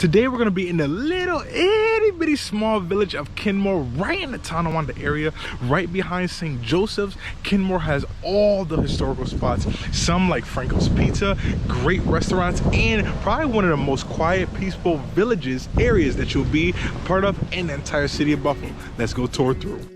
Today we're gonna be in the little itty bitty small village of Kenmore, right in the Tonawanda area, right behind St. Joseph's. Kenmore has all the historical spots, some like Franco's Pizza, great restaurants, and probably one of the most quiet, peaceful villages, areas that you'll be a part of in the entire city of Buffalo. Let's go tour through.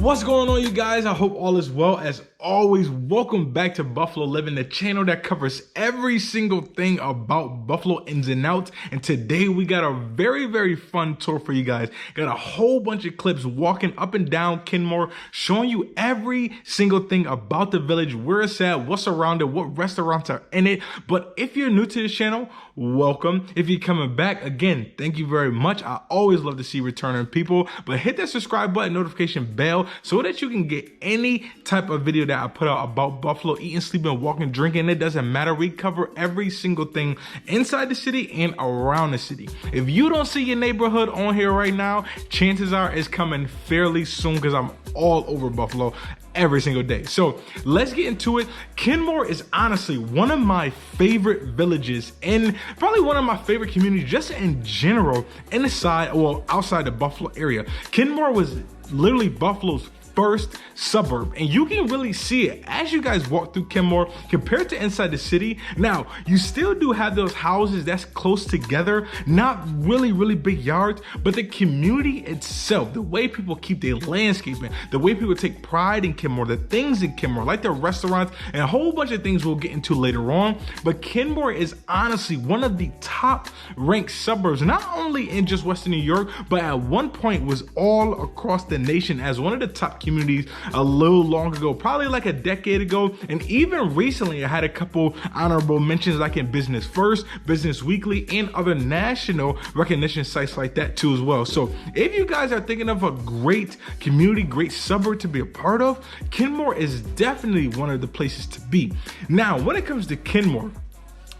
What's going on, you guys? I hope all is well. As always, welcome back to Buffalo Living, the channel that covers every single thing about Buffalo ins and outs. And today we got a very fun tour for you guys. Got a whole bunch of clips walking up and down Kenmore, showing you every single thing about the village, where it's at, what's around it, what restaurants are in it. But if you're new to this channel, welcome. If you're coming back, again, thank you very much. I always love to see returning people. But hit that subscribe button, notification bell, so that you can get any type of video that I put out about Buffalo, eating, sleeping, walking, drinking. It doesn't matter. We cover every single thing inside the city and around the city. If you don't see your neighborhood on here right now, chances are it's coming fairly soon, because I'm all over Buffalo every single day. So let's get into it. Kenmore is honestly one of my favorite villages, and probably one of my favorite communities just in general, inside, well, outside the Buffalo area. Kenmore was literally Buffalo's first suburb, and you can really see it as you guys walk through Kenmore compared to inside the city. Now, you still do have those houses that's close together, not really big yards, but the community itself, the way people keep their landscaping, the way people take pride in Kenmore, the things in Kenmore, like the restaurants and a whole bunch of things we'll get into later on. But Kenmore is honestly one of the top ranked suburbs, not only in just Western New York, but at one point was all across the nation as one of the top communities a little long ago, probably like a decade ago. And even recently I had a couple honorable mentions, like in Business First, Business Weekly, and other national recognition sites like that too as well. So if you guys are thinking of a great community, great suburb to be a part of, Kenmore is definitely one of the places to be. Now, when it comes to Kenmore,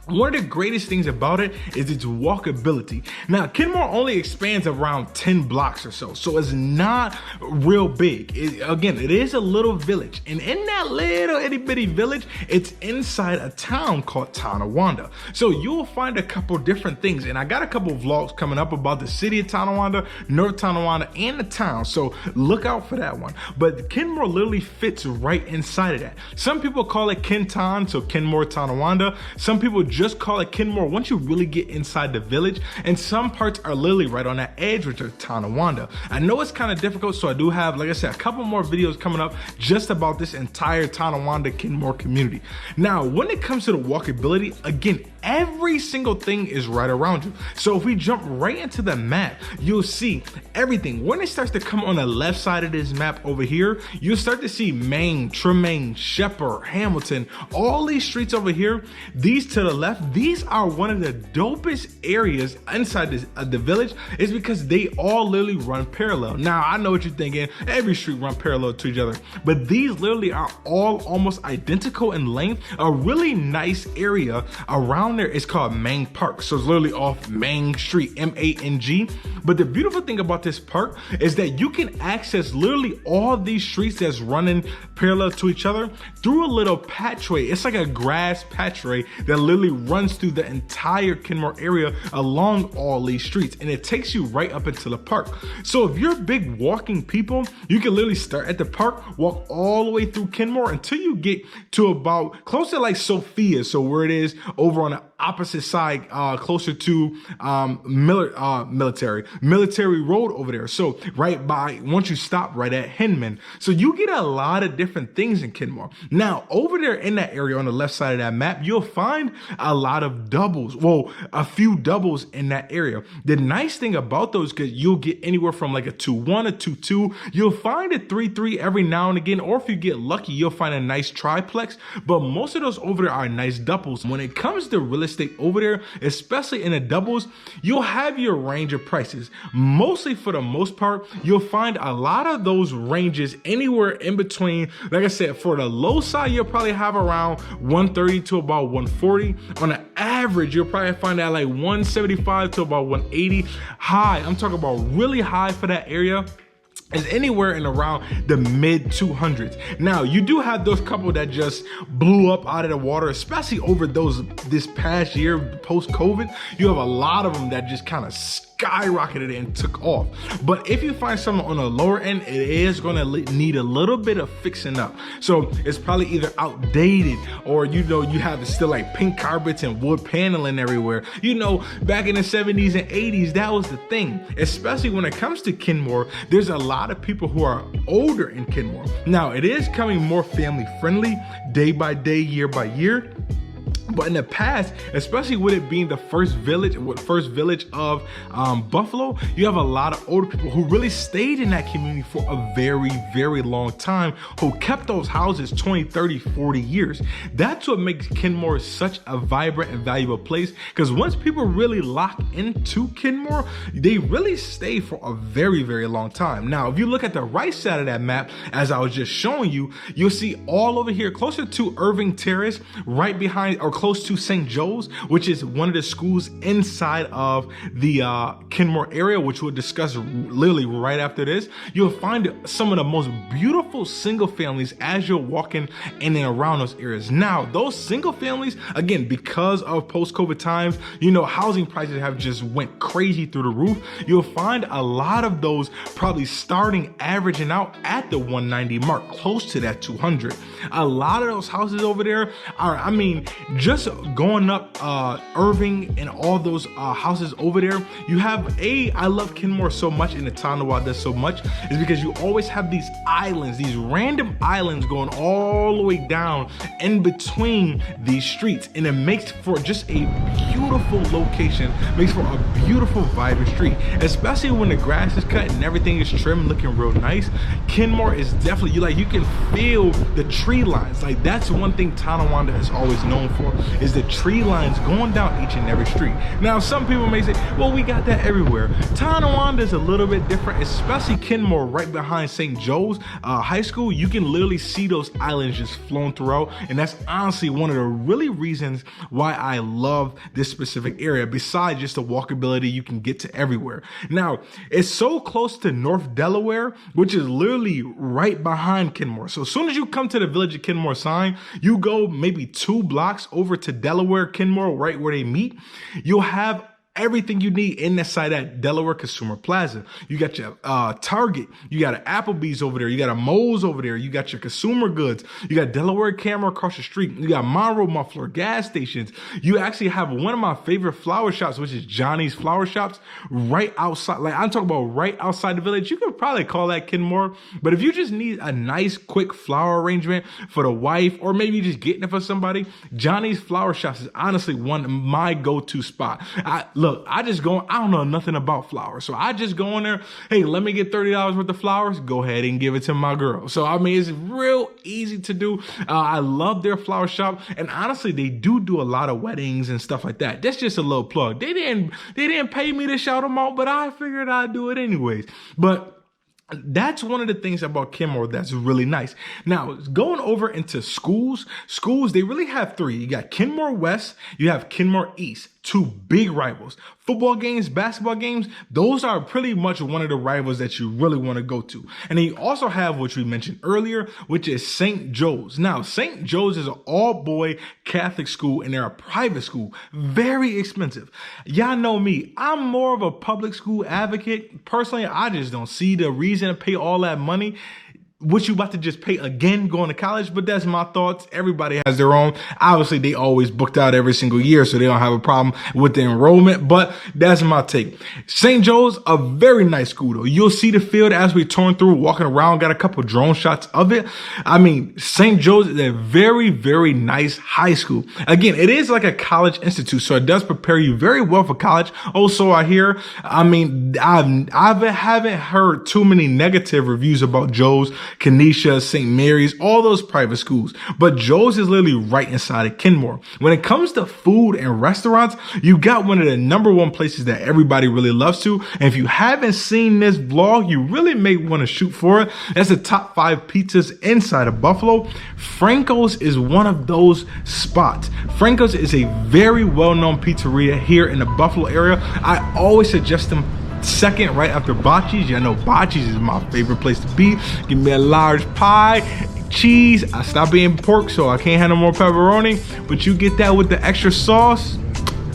one of the greatest things about it is its walkability. Now, Kenmore only expands around 10 blocks or so, so it's not real big. Again, it is a little village, and in that little itty bitty village, it's inside a town called Tonawanda. So you'll find a couple different things, and I got a couple vlogs coming up about the city of Tonawanda, North Tonawanda, and the town, so look out for that one. But Kenmore literally fits right inside of that. Some people call it Kenton, so Kenmore Tonawanda. Some people just call it Kenmore once you really get inside the village, and some parts are literally right on that edge, which are Tonawanda. I know it's kind of difficult, so I do have, like I said, a couple more videos coming up just about this entire Tonawanda Kenmore community. Now, when it comes to the walkability, again, every single thing is right around you. So if we jump right into the map, you'll see everything. When it starts to come on the left side of this map over here, you'll start to see Main, Tremaine, Shepherd, Hamilton, all these streets over here. These to the left, these are one of the dopest areas inside the village, is because they all literally run parallel. Now, I know what you're thinking, every street run parallel to each other, but these literally are all almost identical in length. A really nice area around there is called Main Park, so it's literally off Main Street, M-A-N-G. But the beautiful thing about this park is that you can access literally all these streets that's running parallel to each other through a little patchway. It's like a grass patchway that literally runs through the entire Kenmore area along all these streets, and it takes you right up into the park. So if you're big walking people, you can literally start at the park, walk all the way through Kenmore until you get to about close to like Sophia, so where it is over on the opposite side, closer to military road over there. So right by, once you stop right at Hinman. So you get a lot of different things in Kenmore. Now, over there in that area on the left side of that map, you'll find a lot of doubles. Well, a few doubles in that area. The nice thing about those, because you'll get anywhere from like a 2-1, a 2-2. You'll find a 3-3 every now and again, or if you get lucky, you'll find a nice triplex. But most of those over there are nice doubles. When it comes to real estate over there, especially in the doubles, you'll have your range of prices. Mostly, for the most part, you'll find a lot of those ranges anywhere in between. Like I said, for the low side, you'll probably have around 130 to about 140. On an average, you'll probably find that like 175 to about 180. High, I'm talking about really high for that area, is anywhere in around the mid 200s. Now, you do have those couple that just blew up out of the water, especially over this past year post-COVID. You have a lot of them that just kind of skyrocketed and took off. But if you find something on the lower end, it is going to need a little bit of fixing up. So it's probably either outdated, or you have still like pink carpets and wood paneling everywhere. Back in the 70s and 80s, that was the thing. Especially when it comes to Kenmore, there's a lot of people who are older in Kenmore. Now, it is coming more family friendly day by day, year by year. But in the past, especially with it being the first village of Buffalo, you have a lot of older people who really stayed in that community for a very, very long time, who kept those houses 20, 30, 40 years. That's what makes Kenmore such a vibrant and valuable place, because once people really lock into Kenmore, they really stay for a very, very long time. Now, if you look at the right side of that map, as I was just showing you, you'll see all over here, closer to Irving Terrace, right behind, or close to St. Joe's, which is one of the schools inside of the Kenmore area, which we'll discuss literally right after this. You'll find some of the most beautiful single families as you're walking in and around those areas. Now, those single families, again, because of post-COVID times, housing prices have just went crazy through the roof. You'll find a lot of those probably starting, averaging out at the 190 mark, close to that 200. A lot of those houses over there are, just going up Irving and all those houses over there, you have I love Kenmore so much, and the town why does so much is because you always have these islands, these random islands going all the way down in between these streets, and it makes for just a beautiful location, makes for a beautiful vibrant street, especially when the grass is cut and everything is trimmed, looking real nice. Kenmore is definitely, you can feel the tree lines. Like, that's one thing Tonawanda is always known for, is the tree lines going down each and every street. Now, some people may say, well, we got that everywhere. Tonawanda is a little bit different, especially Kenmore right behind St. Joe's High School. You can literally see those islands just flowing throughout, and that's honestly one of the really reasons why I love this specific area, besides just the walkability you can get to everywhere. Now, it's so close to North Delaware, which is literally right behind Kenmore. So as soon as you come to the Village of Kenmore sign, you go maybe 2 blocks over to Delaware, Kenmore, right where they meet, you'll have everything you need in that side at Delaware Consumer Plaza. You got your Target, you got an Applebee's over there, you got a Moe's over there, you got your consumer goods, you got Delaware Camera across the street, you got Monroe Muffler, gas stations. You actually have one of my favorite flower shops, which is Johnny's Flower Shops, right outside. Like, I'm talking about right outside the Village. You could probably call that Kenmore, but if you just need a nice quick flower arrangement for the wife, or maybe just getting it for somebody, Johnny's Flower Shops is honestly one of my go-to spot. I don't know nothing about flowers. So I just go in there, hey, let me get $30 worth of flowers. Go ahead and give it to my girl. So, it's real easy to do. I love their flower shop. And honestly, they do a lot of weddings and stuff like that. That's just a little plug. They didn't pay me to shout them out, but I figured I'd do it anyways. But that's one of the things about Kenmore that's really nice. Now, going over into schools, they really have 3. You got Kenmore West, you have Kenmore East, 2 big rivals. Football games, basketball games, those are pretty much one of the rivals that you really want to go to. And then you also have, which we mentioned earlier, which is St. Joe's. Now, St. Joe's is an all-boy Catholic school, and they're a private school. Very expensive. Y'all know me. I'm more of a public school advocate. Personally, I just don't see the reason to pay all that money. What you about to just pay again going to college? But that's my thoughts. Everybody has their own. Obviously, they always booked out every single year, so they don't have a problem with the enrollment, but that's my take. St. Joe's, a very nice school though. You'll see the field as we turn through, walking around, got a couple drone shots of it. St. Joe's is a very, very nice high school. Again, it is like a college institute, so it does prepare you very well for college. Also, I hear, I haven't heard too many negative reviews about Joe's. Kenesha, St. Mary's, all those private schools. But Joe's is literally right inside of Kenmore. When it comes to food and restaurants, you got one of the #1 places that everybody really loves to. And if you haven't seen this vlog, you really may want to shoot for it. That's the top 5 pizzas inside of Buffalo. Franco's is one of those spots. Franco's is a very well-known pizzeria here in the Buffalo area. I always suggest them second right after Bocce's. I know Bocce's is my favorite place to be. Give me a large pie, cheese. I stopped eating pork, so I can't have no more pepperoni, but you get that with the extra sauce.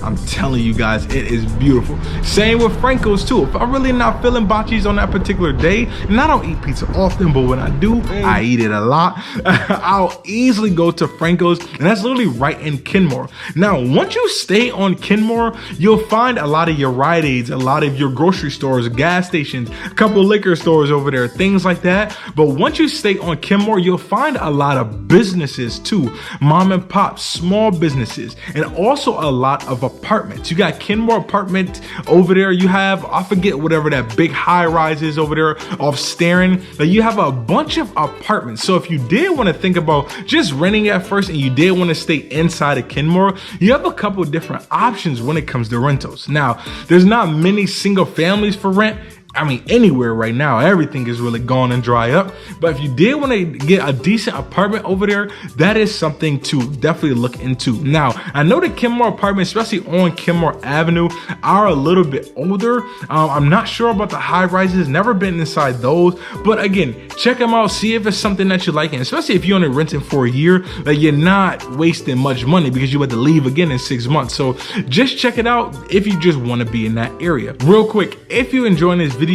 I'm telling you guys, it is beautiful. Same with Franco's too. If I'm really not feeling Bocce's on that particular day, and I don't eat pizza often, but when I do, I eat it a lot. I'll easily go to Franco's, and that's literally right in Kenmore. Now, once you stay on Kenmore, you'll find a lot of your Rite Aids, a lot of your grocery stores, gas stations, a couple liquor stores over there, things like that. But once you stay on Kenmore, you'll find a lot of businesses too, mom and pop, small businesses, and also a lot of apartments. You got Kenmore apartment over there. You have, I forget whatever that big high rise is over there off Staring, but you have a bunch of apartments. So if you did want to think about just renting at first and you did want to stay inside of Kenmore, you have a couple different options when it comes to rentals. Now, there's not many single families for rent. I mean, anywhere right now, everything is really gone and dry up. But if you did want to get a decent apartment over there, that is something to definitely look into. Now, I know the Kenmore apartments, especially on Kenmore Avenue, are a little bit older. I'm not sure about the high rises, never been inside those. But again, check them out, see if it's something that you like. And especially if you're only renting for a year, that you're not wasting much money because you have to leave again in 6 months. So just check it out if you just want to be in that area. Real quick, if you're enjoying this video,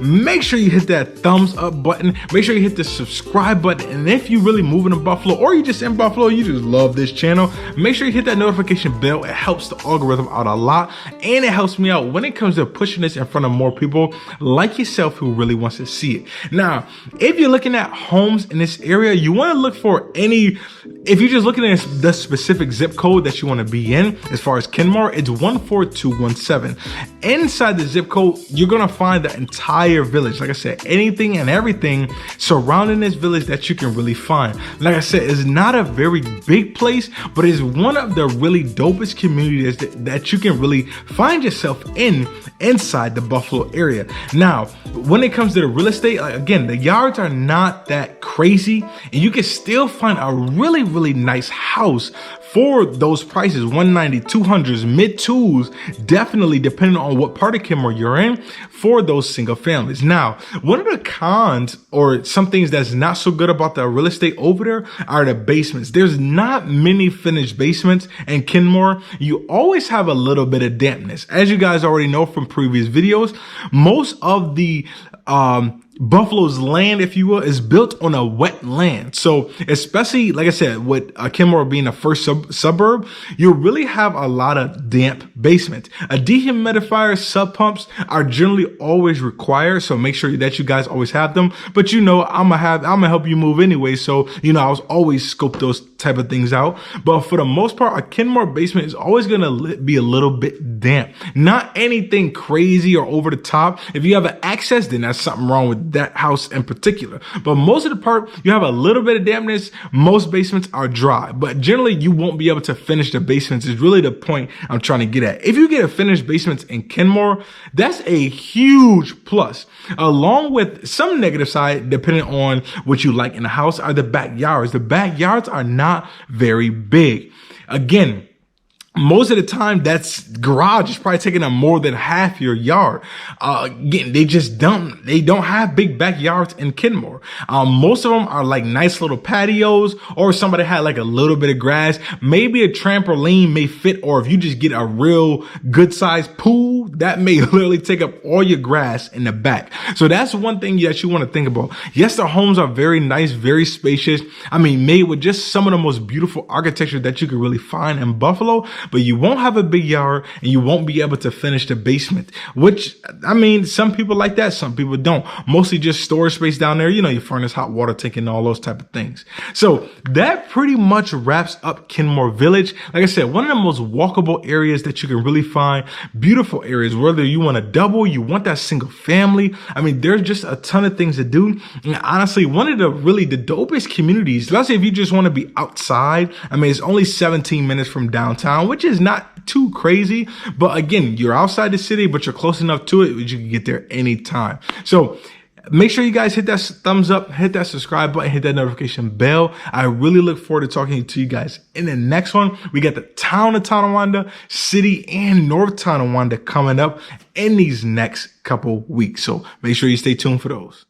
make sure you hit that thumbs up button, make sure you hit the subscribe button, and if you really moving to Buffalo or you just in Buffalo, you just love this channel, make sure you hit that notification bell. It helps the algorithm out a lot, and it helps me out when it comes to pushing this in front of more people like yourself who really wants to see it. Now, if you're looking at homes in this area, you want to look for if you're just looking at the specific zip code that you want to be in, as far as Kenmore, it's 14217. Inside the zip code, you're going to find the entire village. Like I said, anything and everything surrounding this village that you can really find. Like I said, it's not a very big place, but it's one of the really dopest communities that you can really find yourself inside the Buffalo area. Now, when it comes to the real estate, again, the yards are not that crazy, and you can still find a really nice house for those prices, 190, 200s, mid 2s, definitely depending on what part of Kenmore you're in for those single families. Now, one of the cons or some things that's not so good about the real estate over there are the basements. There's not many finished basements in Kenmore. You always have a little bit of dampness. As you guys already know from previous videos, most of the Buffalo's land, if you will, is built on a wet land. So especially, like I said, with Kenmore being the first suburb, you really have a lot of damp basements. A dehumidifier, sub pumps are generally always required. So make sure that you guys always have them. But you know, I'm gonna help you move anyway. So, you know, I was always scope those type of things out. But for the most part, a Kenmore basement is always gonna be a little bit damp. Not anything crazy or over the top. If you have an access, then that's something wrong with that house in particular. But most of the part, you have a little bit of dampness. Most basements are dry, but generally you won't be able to finish the basements is really the point I'm trying to get at. If you get a finished basements in Kenmore, that's a huge plus. Along with some negative side, depending on what you like in the house, are the backyards. The backyards are not very big. Again, most of the time, that's garage is probably taking up more than half your yard. Again, they don't have big backyards in Kenmore. Most of them are like nice little patios, or somebody had like a little bit of grass. Maybe a trampoline may fit, or if you just get a real good sized pool, that may literally take up all your grass in the back. So that's one thing that you want to think about. Yes, the homes are very nice, very spacious. I mean, made with just some of the most beautiful architecture that you could really find in Buffalo. but you won't have a big yard and you won't be able to finish the basement, which, I mean, some people like that, some people don't. Mostly just storage space down there, you know, your furnace, hot water tank, and all those type of things. So that pretty much wraps up Kenmore Village. Like I said, one of the most walkable areas that you can really find. Beautiful areas, whether you want a double, you want that single family. I mean, there's just a ton of things to do. And honestly, one of the dopest communities, let's say if you just want to be outside, I mean, it's only 17 minutes from downtown, which is not too crazy. But again, you're outside the city, but you're close enough to it that you can get there anytime. So make sure you guys hit that thumbs up, hit that subscribe button, hit that notification bell. I really look forward to talking to you guys in the next one. We got the town of Tonawanda, city, and North Tonawanda coming up in these next couple weeks. So make sure you stay tuned for those.